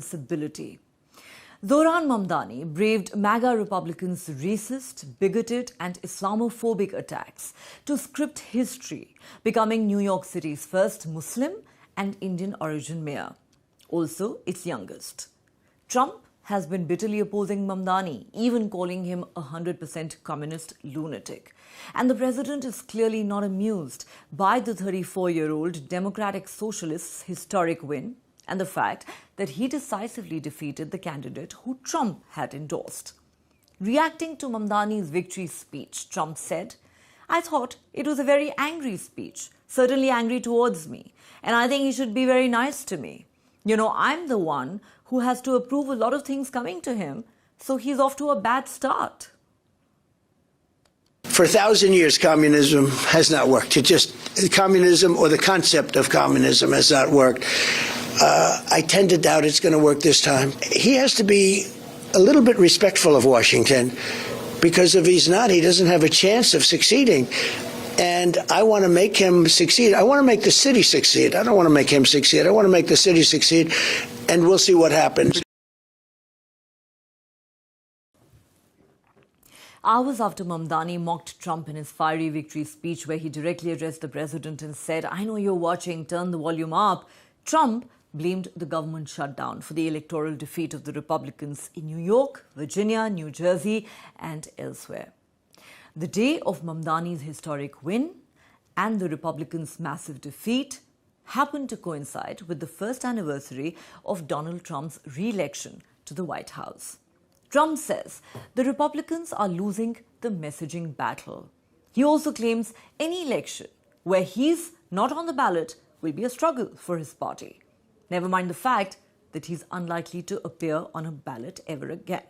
Invincibility. Zohran Mamdani braved MAGA Republicans' racist, bigoted and Islamophobic attacks to script history, becoming New York City's first Muslim and Indian origin mayor, also its youngest. Trump has been bitterly opposing Mamdani, even calling him a 100% communist lunatic. And the president is clearly not amused by the 34-year-old Democratic Socialist's historic win and the fact that he decisively defeated the candidate who Trump had endorsed. Reacting to Mamdani's victory speech, Trump said, "I thought it was a very angry speech, certainly angry towards me, and I think he should be very nice to me. You know, I'm the one who has to approve a lot of things coming to him, so he's off to a bad start." For 1,000 years, communism has not worked. Communism or the concept of communism has not worked. I tend to doubt it's going to work this time. He has to be a little bit respectful of Washington, because if he's not, he doesn't have a chance of succeeding. And I want to make him succeed. I want to make the city succeed. I don't want to make him succeed. I want to make the city succeed, and we'll see what happens. Hours after Mamdani mocked Trump in his fiery victory speech, where he directly addressed the president and said, "I know you're watching, turn the volume up," Trump blamed the government shutdown for the electoral defeat of the Republicans in New York, Virginia, New Jersey, and elsewhere. The day of Mamdani's historic win and the Republicans' massive defeat happened to coincide with the first anniversary of Donald Trump's re-election to the White House. Trump says the Republicans are losing the messaging battle. He also claims any election where he's not on the ballot will be a struggle for his party. Never mind the fact that he's unlikely to appear on a ballot ever again.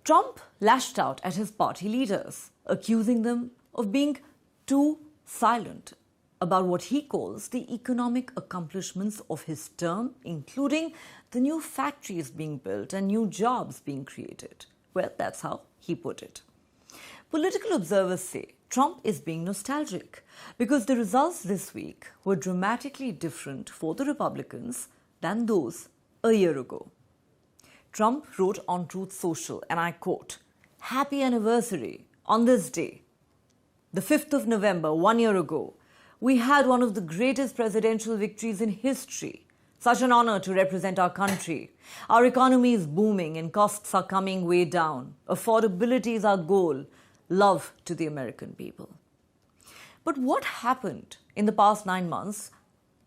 Trump lashed out at his party leaders, accusing them of being too silent about what he calls the economic accomplishments of his term, including the new factories being built and new jobs being created. Well, that's how he put it. Political observers say Trump is being nostalgic because the results this week were dramatically different for the Republicans than those a year ago. Trump wrote on Truth Social, and I quote, "Happy anniversary on this day. The 5th of November, 1 year ago, we had one of the greatest presidential victories in history. Such an honor to represent our country. Our economy is booming and costs are coming way down. Affordability is our goal. Love to the American people." But what happened in the past 9 months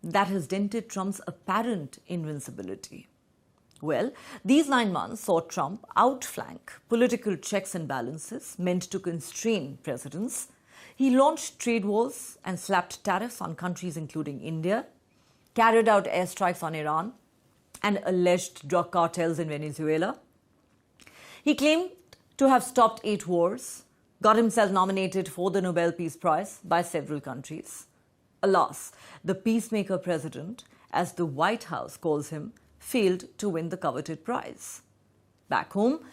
that has dented Trump's apparent invincibility? Well, these 9 months saw Trump outflank political checks and balances meant to constrain presidents. He launched trade wars and slapped tariffs on countries including India, carried out airstrikes on Iran, and alleged drug cartels in Venezuela. He claimed to have stopped 8 wars, got himself nominated for the Nobel Peace Prize by several countries. Alas, the peacemaker president, as the White House calls him, failed to win the coveted prize. Back home,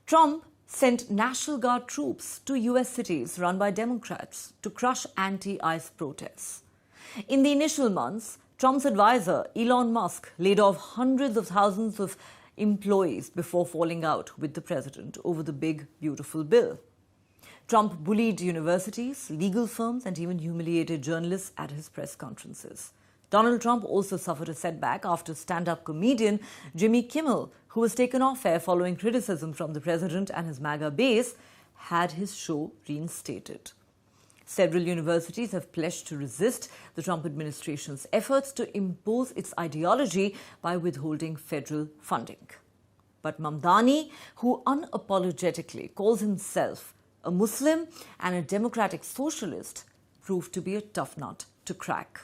Trump sent National Guard troops to US cities run by Democrats to crush anti-ICE protests. In the initial months, Trump's advisor, Elon Musk, laid off hundreds of thousands of employees before falling out with the president over the big, beautiful bill. Trump bullied universities, legal firms, and even humiliated journalists at his press conferences. Donald Trump also suffered a setback after stand-up comedian Jimmy Kimmel, who was taken off air following criticism from the president and his MAGA base, had his show reinstated. Several universities have pledged to resist the Trump administration's efforts to impose its ideology by withholding federal funding. But Mamdani, who unapologetically calls himself a Muslim and a democratic socialist, proved to be a tough nut to crack.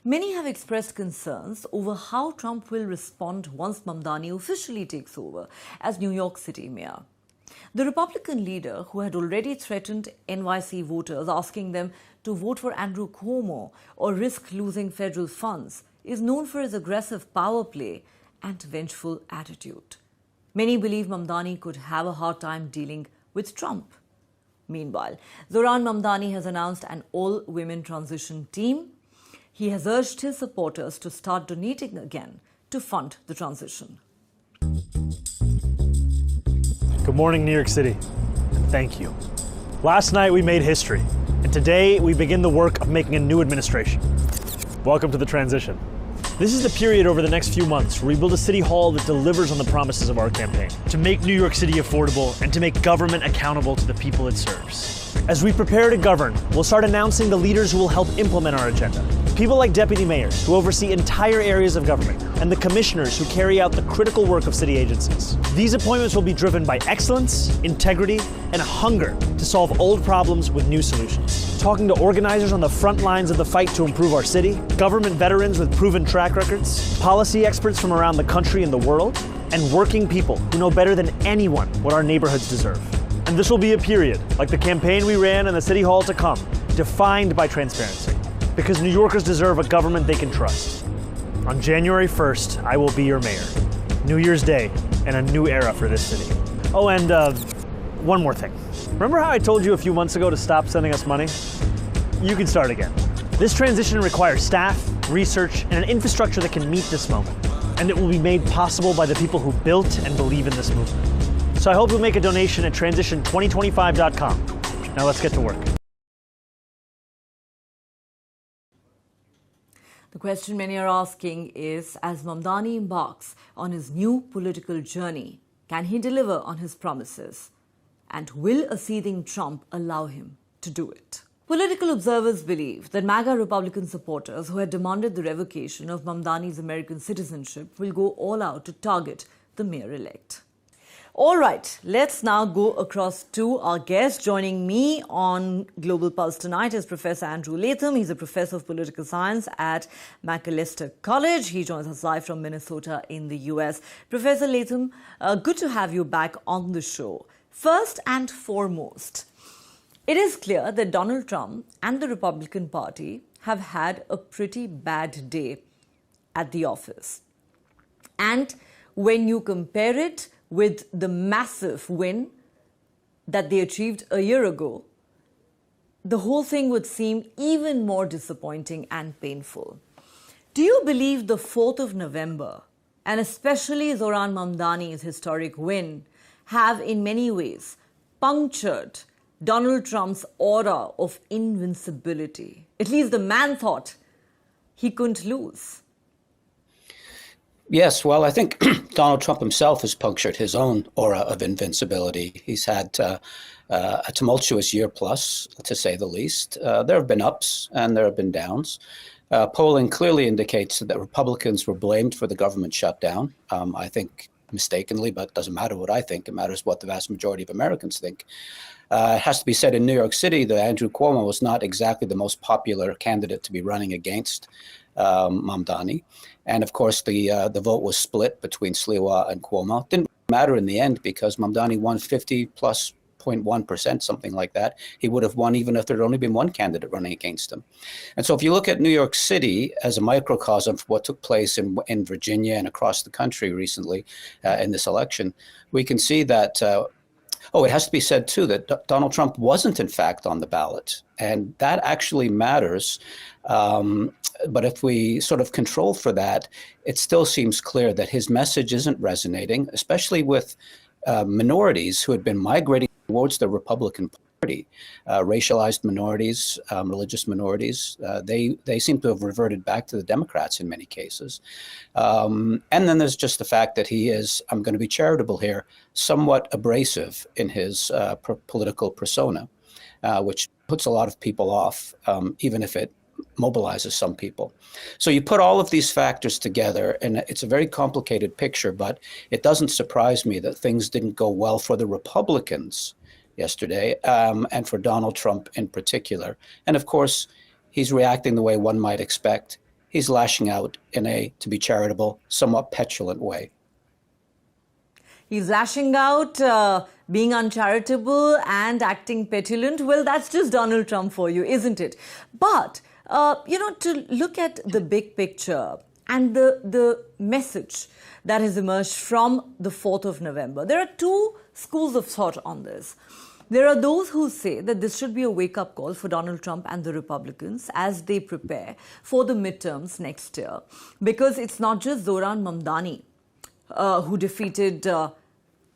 Many have expressed concerns over how Trump will respond once Mamdani officially takes over as New York City mayor. The Republican leader, who had already threatened NYC voters, asking them to vote for Andrew Cuomo or risk losing federal funds, is known for his aggressive power play and vengeful attitude. Many believe Mamdani could have a hard time dealing with Trump. Meanwhile, Zohran Mamdani has announced an all-women transition team. He has urged his supporters to start donating again to fund the transition. Good morning, New York City. Thank you. Last night we made history, and today we begin the work of making a new administration. Welcome to the transition. This is the period over the next few months where we build a city hall that delivers on the promises of our campaign, to make New York City affordable and to make government accountable to the people it serves. As we prepare to govern, we'll start announcing the leaders who will help implement our agenda. People like deputy mayors who oversee entire areas of government, and the commissioners who carry out the critical work of city agencies. These appointments will be driven by excellence, integrity, and a hunger to solve old problems with new solutions. Talking to organizers on the front lines of the fight to improve our city, government veterans with proven track records, policy experts from around the country and the world, and working people who know better than anyone what our neighborhoods deserve. And this will be a period, like the campaign we ran and the city hall to come, defined by transparency. Because New Yorkers deserve a government they can trust. On January 1st, I will be your mayor. New Year's Day and a new era for this city. Oh, and one more thing. Remember how I told you a few months ago to stop sending us money? You can start again. This transition requires staff, research, and an infrastructure that can meet this moment. And it will be made possible by the people who built and believe in this movement. So I hope you'll make a donation at transition2025.com. Now let's get to work. The question many are asking is, as Mamdani embarks on his new political journey, can he deliver on his promises? And will a seething Trump allow him to do it? Political observers believe that MAGA Republican supporters who had demanded the revocation of Mamdani's American citizenship will go all out to target the mayor-elect. All right, let's now go across to our guest. Joining me on Global Pulse tonight is Professor Andrew Latham. He's a professor of political science at Macalester College. He joins us live from Minnesota in the US. Professor Latham, good to have you back on the show. First and foremost, it is clear that Donald Trump and the Republican Party have had a pretty bad day at the office. And when you compare it with the massive win that they achieved a year ago, the whole thing would seem even more disappointing and painful. Do you believe the 4th of November, and especially Zohran Mamdani's historic win, have in many ways punctured Donald Trump's aura of invincibility? At least the man thought he couldn't lose. Yes, well, I think Donald Trump himself has punctured his own aura of invincibility. He's had a tumultuous year plus, to say the least. There have been ups and there have been downs. Polling clearly indicates that Republicans were blamed for the government shutdown. I think mistakenly, but it doesn't matter what I think. It matters what the vast majority of Americans think. It has to be said in New York City that Andrew Cuomo was not exactly the most popular candidate to be running against Mamdani. And of course, the vote was split between Sliwa and Cuomo. It didn't matter in the end because Mamdani won 50+.1%, something like that. He would have won even if there had only been one candidate running against him. And so if you look at New York City as a microcosm for what took place in Virginia and across the country recently in this election, we can see that it has to be said, too, that Donald Trump wasn't, in fact, on the ballot. And that actually matters. But if we sort of control for that, it still seems clear that his message isn't resonating, especially with minorities who had been migrating towards the Republican Party, racialized minorities, religious minorities. They seem to have reverted back to the Democrats in many cases. And then there's just the fact that he is, I'm going to be charitable here, somewhat abrasive in his political persona, which puts a lot of people off, even if it mobilizes some people. So you put all of these factors together, and it's a very complicated picture, but it doesn't surprise me that things didn't go well for the Republicans yesterday, and for Donald Trump in particular. And of course, he's reacting the way one might expect. He's lashing out in a, to be charitable, somewhat petulant way. He's lashing out, being uncharitable and acting petulant. Well, that's just Donald Trump for you, isn't it? But, to look at the big picture and the message that has emerged from the 4th of November, there are two schools of thought on this. There are those who say that this should be a wake-up call for Donald Trump and the Republicans as they prepare for the midterms next year, because it's not just Zohran Mamdani who defeated the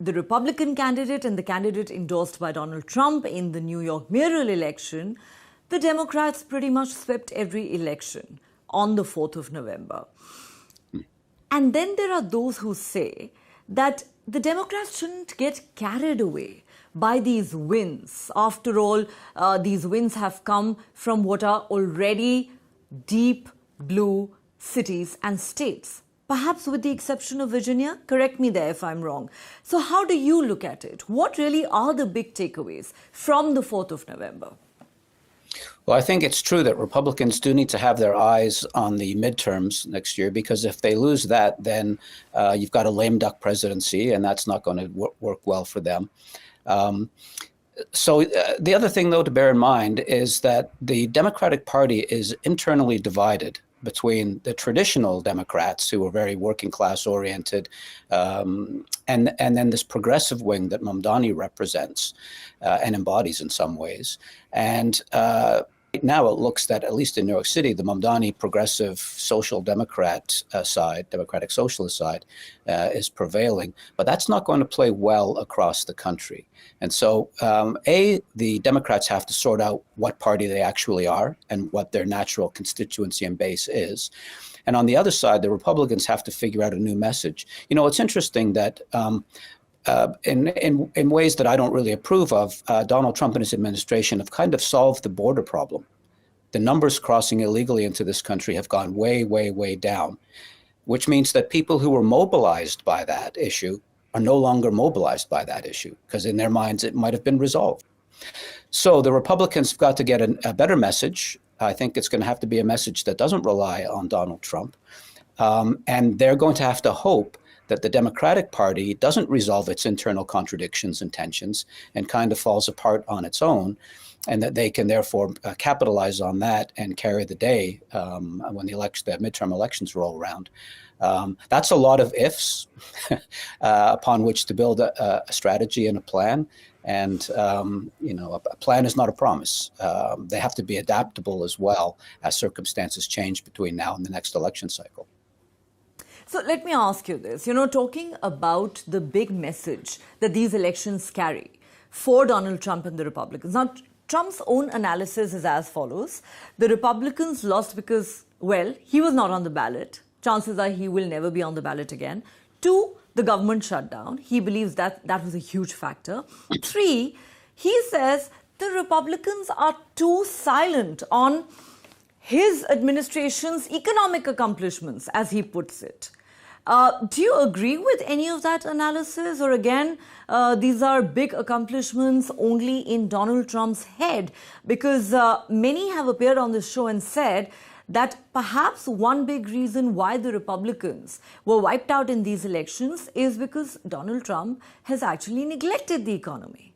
Republican candidate and the candidate endorsed by Donald Trump in the New York mayoral election. The Democrats pretty much swept every election on the 4th of November. And then there are those who say that the Democrats shouldn't get carried away by these wins. After all, these wins have come from what are already deep blue cities and states, perhaps with the exception of Virginia. Correct me there if I'm wrong. So how do you look at it? What really are the big takeaways from the 4th of November? Well, I think it's true that Republicans do need to have their eyes on the midterms next year, because if they lose that, then you've got a lame duck presidency, and that's not going to work well for them. So the other thing, though, to bear in mind is that the Democratic Party is internally divided between the traditional Democrats, who are very working class oriented, and then this progressive wing that Mamdani represents and embodies in some ways. And right now it looks that, at least in New York City, the Mamdani progressive social democrat side, democratic socialist side, is prevailing. But that's not going to play well across the country. And so, the Democrats have to sort out what party they actually are and what their natural constituency and base is. And on the other side, the Republicans have to figure out a new message. You know, it's interesting that in ways that I don't really approve of, Donald Trump and his administration have kind of solved the border problem. The numbers crossing illegally into this country have gone way, way, way down, which means that people who were mobilized by that issue are no longer mobilized by that issue, because in their minds it might have been resolved. So the Republicans have got to get a better message. I think it's going to have to be a message that doesn't rely on Donald Trump. And they're going to have to hope that the Democratic Party doesn't resolve its internal contradictions and tensions and kind of falls apart on its own, and that they can therefore capitalize on that and carry the day when the midterm elections roll around. That's a lot of ifs upon which to build a strategy and a plan. And, a plan is not a promise. They have to be adaptable as well as circumstances change between now and the next election cycle. So let me ask you this, talking about the big message that these elections carry for Donald Trump and the Republicans. Now, Trump's own analysis is as follows. The Republicans lost because, well, he was not on the ballot. Chances are he will never be on the ballot again. 2, the government shutdown. He believes that that was a huge factor. 3, he says the Republicans are too silent on his administration's economic accomplishments, as he puts it. Do you agree with any of that analysis? Or again, these are big accomplishments only in Donald Trump's head? Because many have appeared on this show and said that perhaps one big reason why the Republicans were wiped out in these elections is because Donald Trump has actually neglected the economy.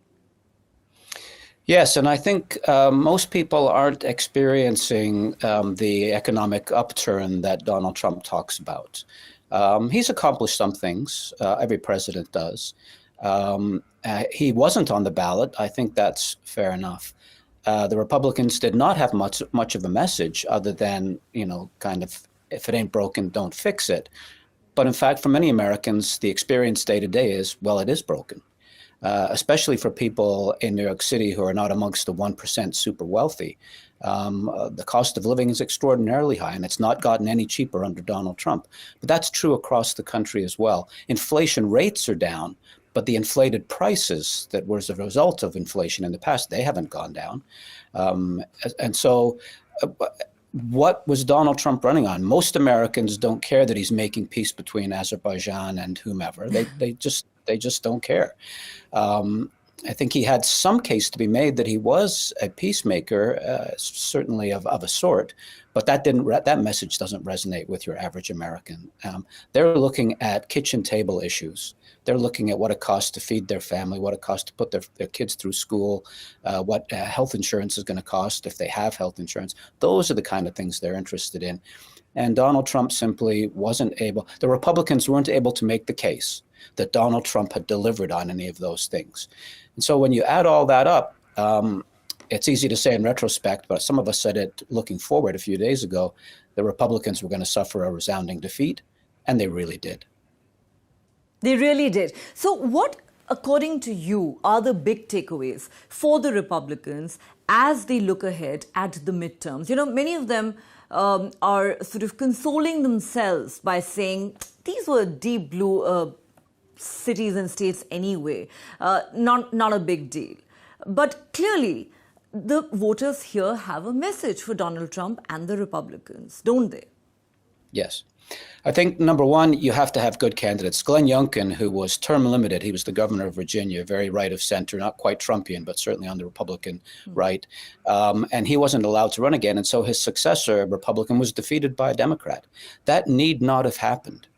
Yes, and I think most people aren't experiencing the economic upturn that Donald Trump talks about. He's accomplished some things. Every president does. He wasn't on the ballot. I think that's fair enough. The Republicans did not have much of a message other than, kind of, if it ain't broken, don't fix it. But in fact, for many Americans, the experience day to day is, well, it is broken. Especially for people in New York City who are not amongst the 1% super wealthy. The cost of living is extraordinarily high, and it's not gotten any cheaper under Donald Trump. But that's true across the country as well. Inflation rates are down, but the inflated prices that were as a result of inflation in the past, they haven't gone down. And so what was Donald Trump running on? Most Americans don't care that he's making peace between Azerbaijan and whomever. They just don't care. I think he had some case to be made that he was a peacemaker, certainly of a sort, but that message doesn't resonate with your average American. They're looking at kitchen table issues. They're looking at what it costs to feed their family, what it costs to put their kids through school, what health insurance is going to cost if they have health insurance. Those are the kind of things they're interested in. And Donald Trump simply wasn't able, the Republicans weren't able to make the case that Donald Trump had delivered on any of those things. And so when you add all that up, it's easy to say in retrospect, but some of us said it looking forward a few days ago, the Republicans were going to suffer a resounding defeat, and they really did. They really did. So what, according to you, are the big takeaways for the Republicans as they look ahead at the midterms? You know, many of them are sort of consoling themselves by saying these were deep blue cities and states anyway, not a big deal. But clearly, the voters here have a message for Donald Trump and the Republicans, don't they? Yes. I think, number one, you have to have good candidates. Glenn Youngkin, who was term limited, he was the governor of Virginia, very right of center, not quite Trumpian, but certainly on the Republican right. And he wasn't allowed to run again. And so his successor, a Republican, was defeated by a Democrat. That need not have happened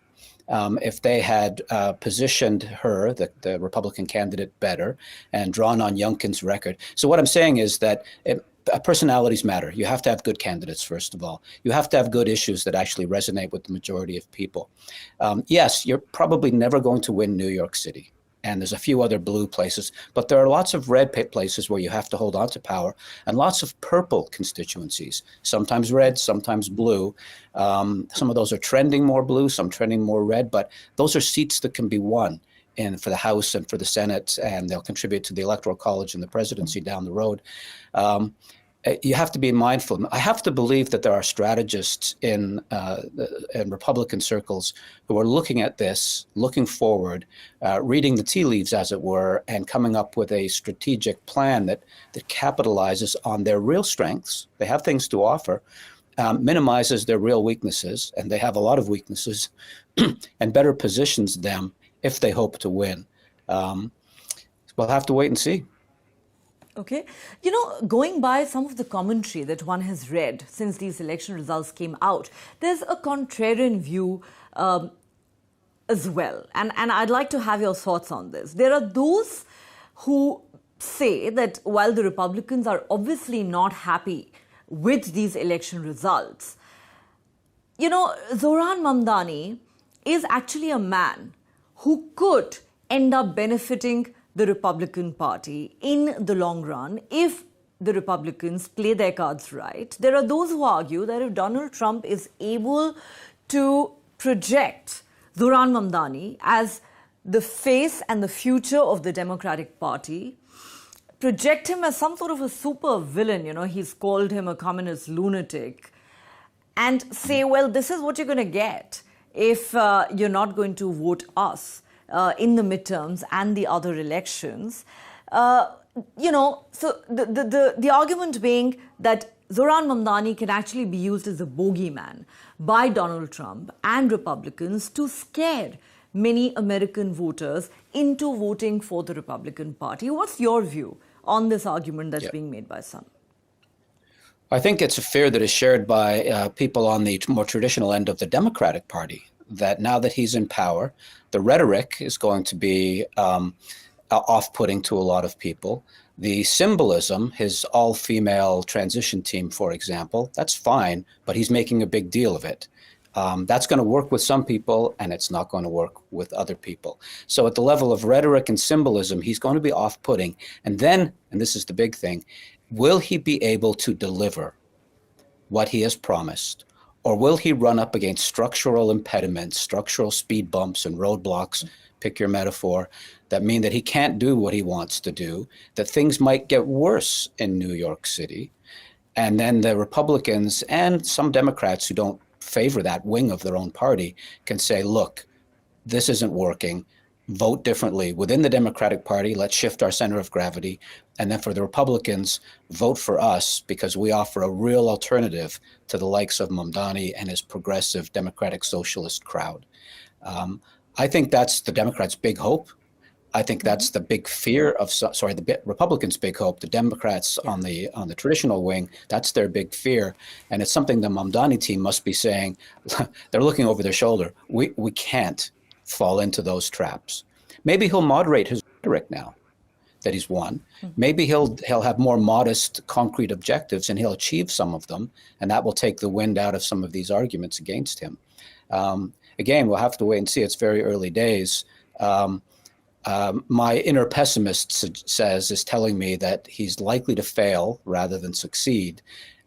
if they had positioned her, the Republican candidate, better and drawn on Youngkin's record. So what I'm saying is that personalities matter. You have to have good candidates, first of all. You have to have good issues that actually resonate with the majority of people. Yes, you're probably never going to win New York City. And there's a few other blue places, but there are lots of red places where you have to hold on to power, and lots of purple constituencies, sometimes red, sometimes blue. Some of those are trending more blue, some trending more red, but those are seats that can be won for the House and for the Senate, and they'll contribute to the Electoral College and the presidency down the road. You have to be mindful. I have to believe that there are strategists in Republican circles who are looking at this, looking forward, reading the tea leaves, as it were, and coming up with a strategic plan that capitalizes on their real strengths. They have things to offer, minimizes their real weaknesses, and they have a lot of weaknesses, and better positions them if they hope to win. We'll have to wait and see. Okay. You know, going by some of the commentary that one has read since these election results came out, there's a contrarian view as well. And I'd like to have your thoughts on this. There are those who say that while the Republicans are obviously not happy with these election results, you know, Zohran Mamdani is actually a man who could end up benefiting the Republican Party in the long run if the Republicans play their cards right. There are those who argue that if Donald Trump is able to project Zohran Mamdani as the face and the future of the Democratic Party, project him as some sort of a super villain, you know, he's called him a communist lunatic, and say, well, this is what you're going to get if you're not going to vote us in the midterms and the other elections. You know, so the argument being that Zohran Mamdani can actually be used as a bogeyman by Donald Trump and Republicans to scare many American voters into voting for the Republican Party. What's your view on this argument that's being made by some? I think it's a fear that is shared by people on the more traditional end of the Democratic Party, that now that he's in power, the rhetoric is going to be off-putting to a lot of people. The symbolism, his all-female transition team, for example, that's fine, but he's making a big deal of it. That's going to work with some people, and it's not going to work with other people. So at the level of rhetoric and symbolism, he's going to be off-putting. And then, and this is the big thing, will he be able to deliver what he has promised? Or will he run up against structural impediments, structural speed bumps and roadblocks, pick your metaphor, that mean that he can't do what he wants to do, that things might get worse in New York City? And then the Republicans and some Democrats who don't favor that wing of their own party can say, look, this isn't working. Vote differently within the Democratic Party. Let's shift our center of gravity. And then for the Republicans, vote for us because we offer a real alternative to the likes of Mamdani and his progressive democratic socialist crowd. I think that's the Democrats' big hope. I think that's the big fear of, the Republicans' big hope. The Democrats on the traditional wing, that's their big fear. And it's something the Mamdani team must be saying, they're looking over their shoulder. We can't fall into those traps. Maybe he'll moderate his rhetoric now that he's won. Maybe he'll have more modest, concrete objectives, and he'll achieve some of them, and that will take the wind out of some of these arguments against him. Again, we'll have to wait and see. It's very early days. My inner pessimist is telling me that he's likely to fail rather than succeed,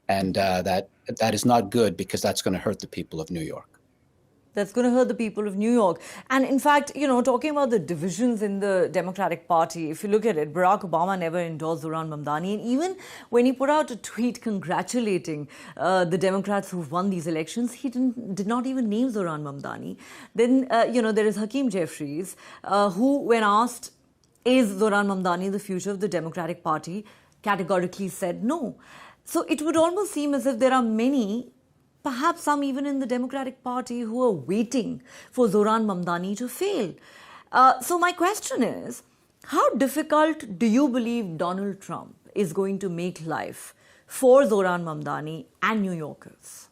and that is not good because that's going to hurt the people of New York. That's going to hurt the people of New York. And in fact, talking about the divisions in the Democratic Party, if you look at it, Barack Obama never endorsed Zohran Mamdani. And even when he put out a tweet congratulating the Democrats who've won these elections, he did not even name Zohran Mamdani. Then, there is Hakeem Jeffries, who, when asked, is Zohran Mamdani the future of the Democratic Party, categorically said no. So it would almost seem as if there are many, perhaps some even in the Democratic Party, who are waiting for Zohran Mamdani to fail. So my question is, how difficult do you believe Donald Trump is going to make life for Zohran Mamdani and New Yorkers?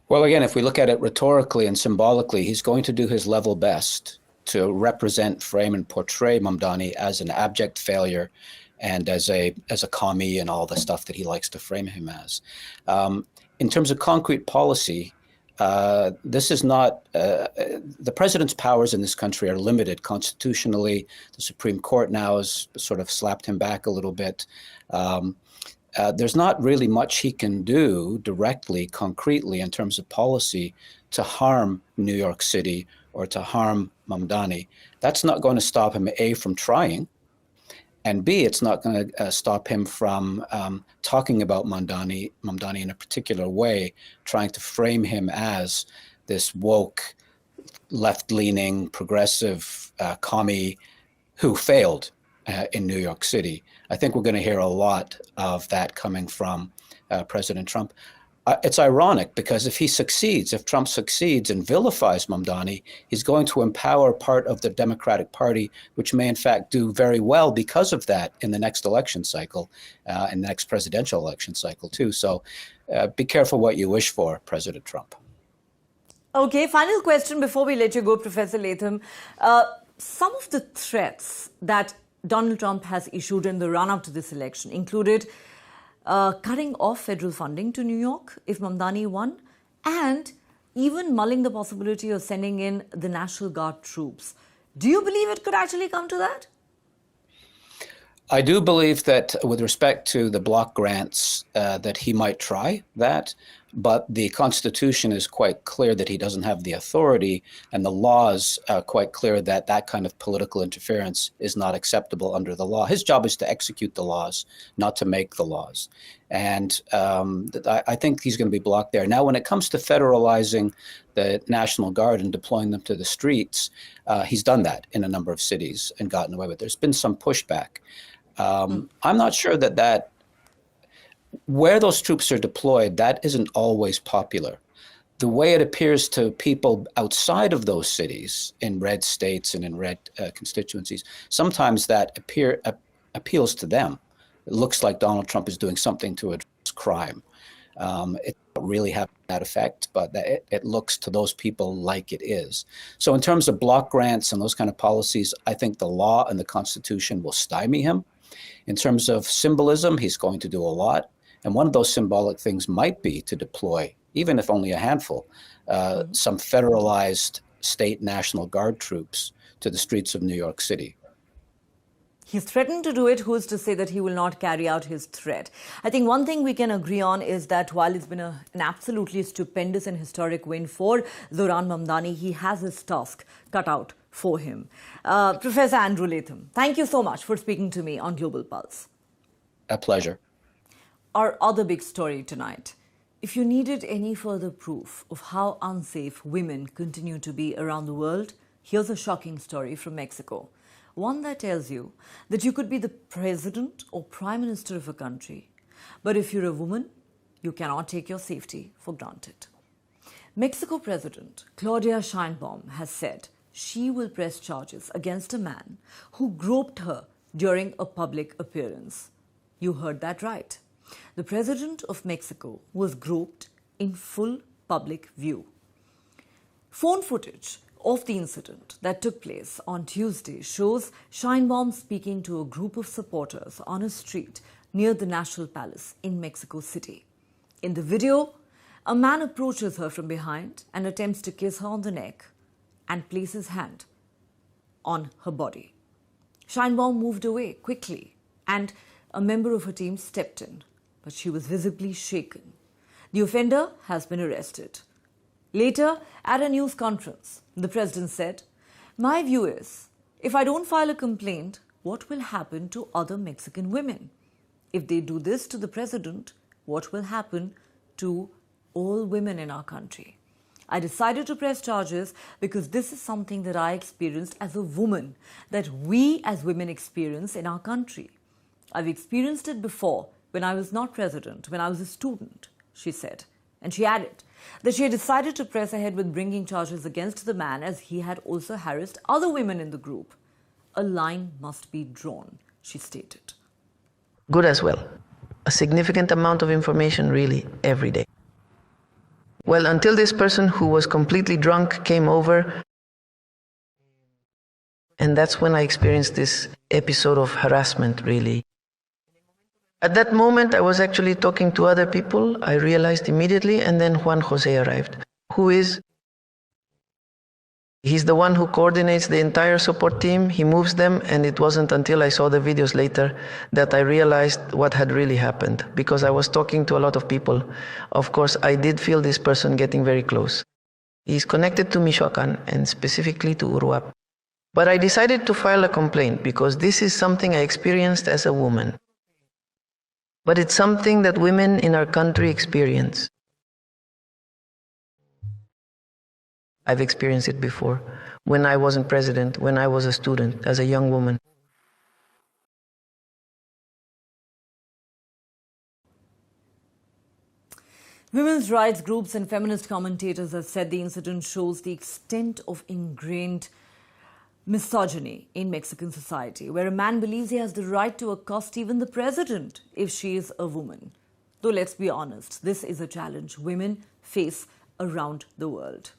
Well, again, if we look at it rhetorically and symbolically, he's going to do his level best to represent, frame, and portray Mamdani as an abject failure and as a commie and all the stuff that he likes to frame him as. In terms of concrete policy, this is not, the president's powers in this country are limited constitutionally. The Supreme Court now has sort of slapped him back a little bit. There's not really much he can do directly, concretely, in terms of policy to harm New York City or to harm Mamdani. That's not going to stop him, A, from trying, and B, it's not going to stop him from talking about Mamdani in a particular way, trying to frame him as this woke, left-leaning, progressive commie who failed in New York City. I think we're going to hear a lot of that coming from President Trump. It's ironic because if Trump succeeds and vilifies Mamdani, he's going to empower part of the Democratic Party, which may in fact do very well because of that in the next election cycle, and the next presidential election cycle too. So be careful what you wish for, President Trump. Okay, final question before we let you go, Professor Latham. Some of the threats that Donald Trump has issued in the run-up to this election included cutting off federal funding to New York if Mamdani won, and even mulling the possibility of sending in the National Guard troops. Do you believe it could actually come to that? I do believe that with respect to the block grants, that he might try that, but the Constitution is quite clear that he doesn't have the authority, and the laws are quite clear that that kind of political interference is not acceptable under the law. His job is to execute the laws, not to make the laws. And I think he's going to be blocked there. Now, when it comes to federalizing the National Guard and deploying them to the streets, he's done that in a number of cities and gotten away with it. There's been some pushback. I'm not sure that where those troops are deployed, that isn't always popular. The way it appears to people outside of those cities, in red states and in red constituencies, sometimes that appeals to them. It looks like Donald Trump is doing something to address crime. It doesn't really have that effect, but it looks to those people like it is. So in terms of block grants and those kind of policies, I think the law and the Constitution will stymie him. In terms of symbolism, he's going to do a lot. And one of those symbolic things might be to deploy, even if only a handful, some federalized state National Guard troops to the streets of New York City. He's threatened to do it. Who's to say that he will not carry out his threat? I think one thing we can agree on is that while it's been an absolutely stupendous and historic win for Zohran Mamdani, he has his task cut out for him. Professor Andrew Latham, thank you so much for speaking to me on Global Pulse. A pleasure. Our other big story tonight. If you needed any further proof of how unsafe women continue to be around the world, here's a shocking story from Mexico. One that tells you that you could be the president or prime minister of a country, but if you're a woman, you cannot take your safety for granted. Mexico President Claudia Sheinbaum has said she will press charges against a man who groped her during a public appearance. You heard that right. The president of Mexico was groped in full public view. Phone footage of the incident that took place on Tuesday shows Sheinbaum speaking to a group of supporters on a street near the National Palace in Mexico City. In the video, a man approaches her from behind and attempts to kiss her on the neck and place his hand on her body. Scheinbaum moved away quickly and a member of her team stepped in, but she was visibly shaken. The offender has been arrested. Later, at a news conference, the president said, "My view is, if I don't file a complaint, what will happen to other Mexican women? If they do this to the president, what will happen to all women in our country? I decided to press charges because this is something that I experienced as a woman, that we as women experience in our country. I've experienced it before when I was not president, when I was a student," she said. And she added that she had decided to press ahead with bringing charges against the man as he had also harassed other women in the group. "A line must be drawn," she stated. Good as well. A significant amount of information really every day. Well, until this person who was completely drunk came over, and that's when I experienced this episode of harassment, really. At that moment, I was actually talking to other people. I realized immediately, and then Juan Jose arrived, he's the one who coordinates the entire support team. He moves them, and it wasn't until I saw the videos later that I realized what had really happened, because I was talking to a lot of people. Of course, I did feel this person getting very close. He's connected to Michoacan, and specifically to Uruap. But I decided to file a complaint because this is something I experienced as a woman. But it's something that women in our country experience. I've experienced it before, when I wasn't president, when I was a student, as a young woman. Women's rights groups and feminist commentators have said the incident shows the extent of ingrained misogyny in Mexican society, where a man believes he has the right to accost even the president if she is a woman. Though let's be honest, this is a challenge women face around the world.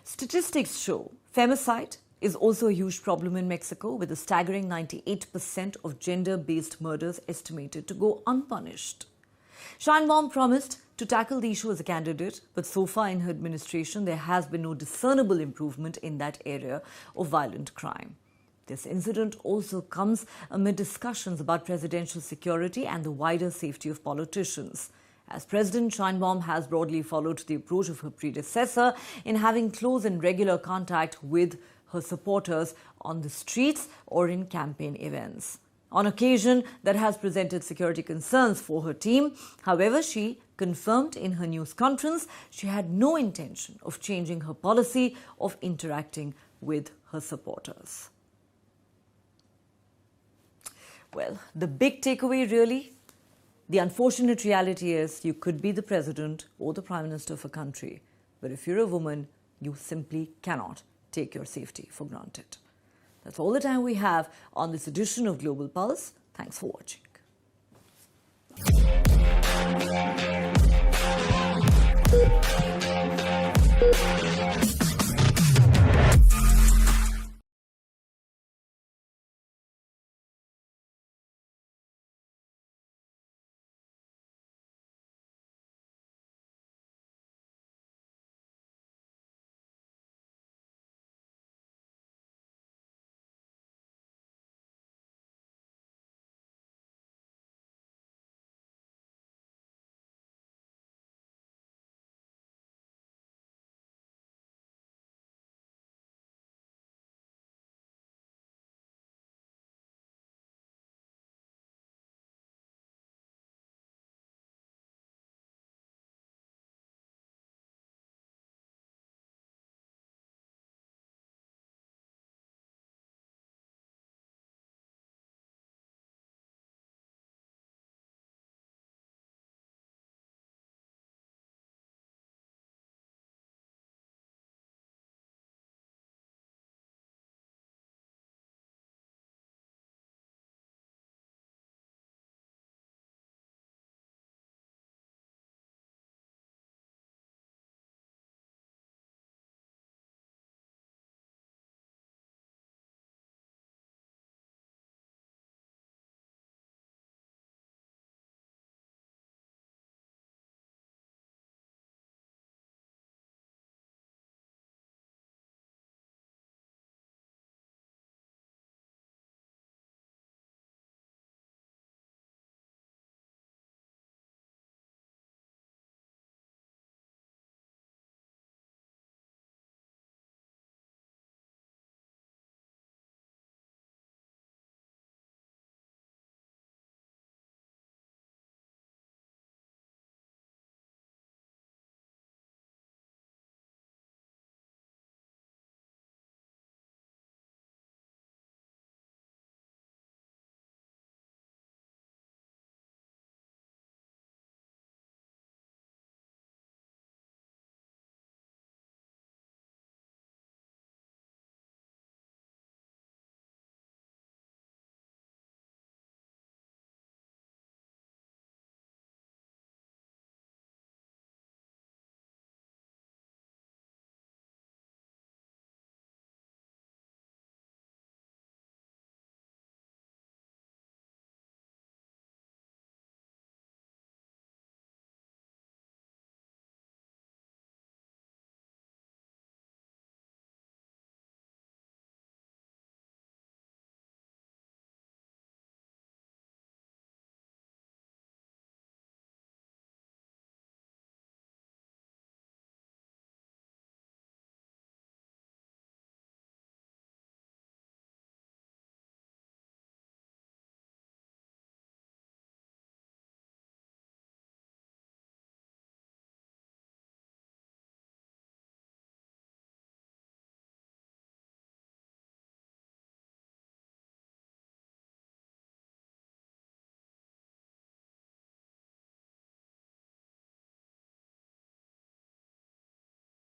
Statistics show femicide is also a huge problem in Mexico, with a staggering 98% of gender-based murders estimated to go unpunished. Scheinbaum promised to tackle the issue as a candidate, but so far in her administration, there has been no discernible improvement in that area of violent crime. This incident also comes amid discussions about presidential security and the wider safety of politicians, as President Scheinbaum has broadly followed the approach of her predecessor in having close and regular contact with her supporters on the streets or in campaign events. On occasion, that has presented security concerns for her team. However, she confirmed in her news conference she had no intention of changing her policy of interacting with her supporters. Well, the big takeaway really, the unfortunate reality is you could be the president or the prime minister of a country, but if you're a woman, you simply cannot take your safety for granted. That's all the time we have on this edition of Global Pulse. Thanks for watching.